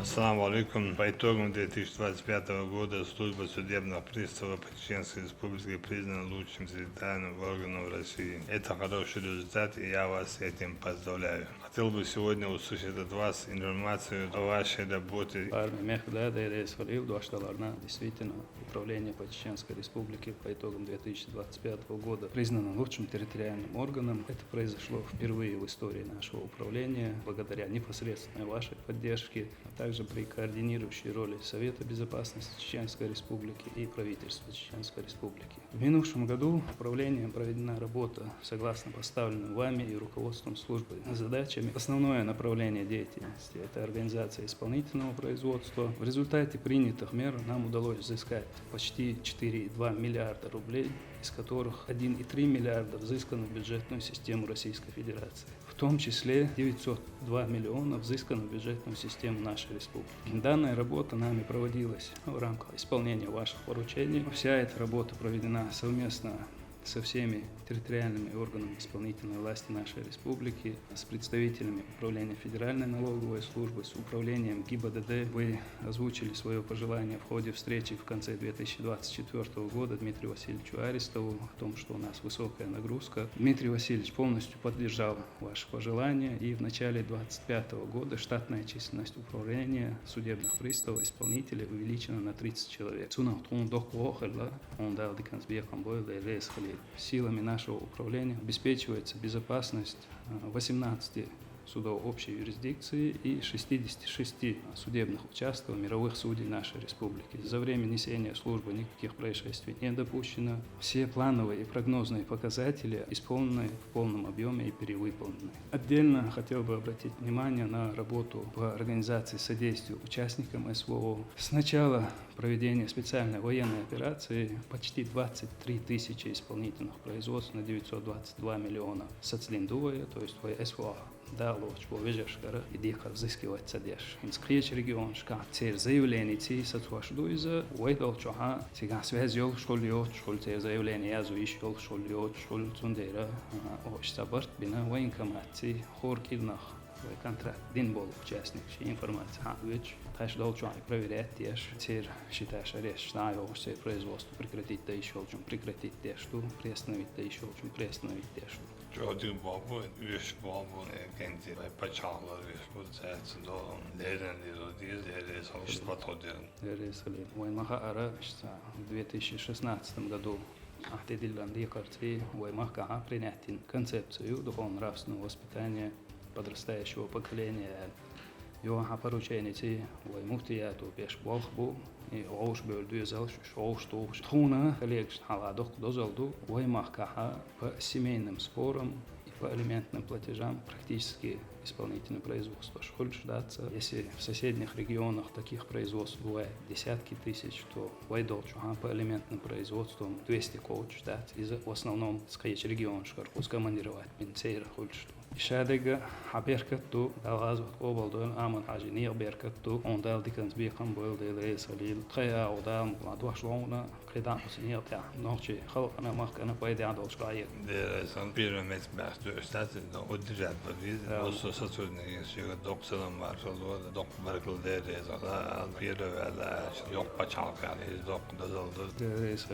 Ассаламу алейкум. По итогам 2025 года служба судебных приставов по Чеченской Республике признана лучшим территориальным органом России. Это хороший результат, и я вас с этим поздравляю. Хотел бы сегодня услышать от вас информацию о вашей работе. Действительно, управление по Чеченской Республике по итогам 2025 года признано лучшим территориальным органом. Это произошло впервые в истории нашего управления, благодаря непосредственной вашей поддержке, а также при координирующей роли Совета безопасности Чеченской Республики и правительства Чеченской Республики. В минувшем году управлением проведена работа согласно поставленным вами и руководством службы задачами. Основное направление деятельности – это организация исполнительного производства. В результате принятых мер нам удалось взыскать почти 4,2 миллиарда рублей, из которых 1,3 миллиарда взыскано в бюджетную систему Российской Федерации. В том числе 902 миллиона взыскано в бюджетную систему нашей республики. Данная работа нами проводилась в рамках исполнения ваших поручений. Вся эта работа проведена совместно со всеми территориальными органами исполнительной власти нашей республики, с представителями Управления Федеральной налоговой службы, с управлением ГИБДД. Вы озвучили свое пожелание в ходе встречи в конце 2024 года Дмитрию Васильевичу Арестову о том, что у нас высокая нагрузка. Дмитрий Васильевич полностью поддержал ваше пожелание, и в начале 2025 года штатная численность управления судебных приставов, исполнителей увеличена на 30 человек. Силами нашего управления обеспечивается безопасность 18 судов общей юрисдикции и 66 судебных участков мировых судей нашей республики. За время несения службы никаких происшествий не допущено. Все плановые и прогнозные показатели исполнены в полном объеме и перевыполнены. Отдельно хотел бы обратить внимание на работу по организации содействия участникам СВО. С начала проведения специальной военной операции почти 23 тысячи исполнительных производств на 922 миллиона соцлиндувая, то есть СВО. Далоч по вежешкара и дикар взыскивать садеш. Инскрич регион шка цер заявление ци сатвашдуиза уэдал чоха циган связь йол школьот школь цер заявление язу иш йол школьот школь цундера ош сабарт бина военкомат хор киднах контракт дин бол участник информация хавич таш долчу проверять теш цер считаешь арест знаю все производство прекратить да еще чем прекратить те что приостановить да еще чем приостановить те что Çoğu babu, üç babu, kendi paçalar, bu sayesinde değerlendirir, değerli sonuçlar Резали. Воймаха ара в 2016 году Ахтедилан Дикарти Воймаха принятен концепцию духовно-нравственного воспитания подрастающего поколения. Йоха порученици Воймуфтияту пеш Волхбу и Оуш Бөлдюзел Шоушту Штуна коллег Халадох Дозалду Воймаха по семейным спорам и по алиментным платежам практически исполнительное производство. Школь ждаться. Если в соседних регионах таких производств бывает десятки тысяч, то Вайдолчуха по алиментным производствам 200 коуч ждать. И в основном скаич регион шкаркус командировать пенсейра хульшту. Шадега хаберкатту далазот обалдон аман хажини беркатту ондал диканс бихам бол делес алил тхая одам ладвашлона кредам синья та ночи халкана махкана пайда адолшкай. Değerli pyramid bastı üstadında o düzelt var. O Satürn'ün şeyi 90 var. O 90 barkıl değerli zaten bir öyle yok paçal yani 9 oldu. Делес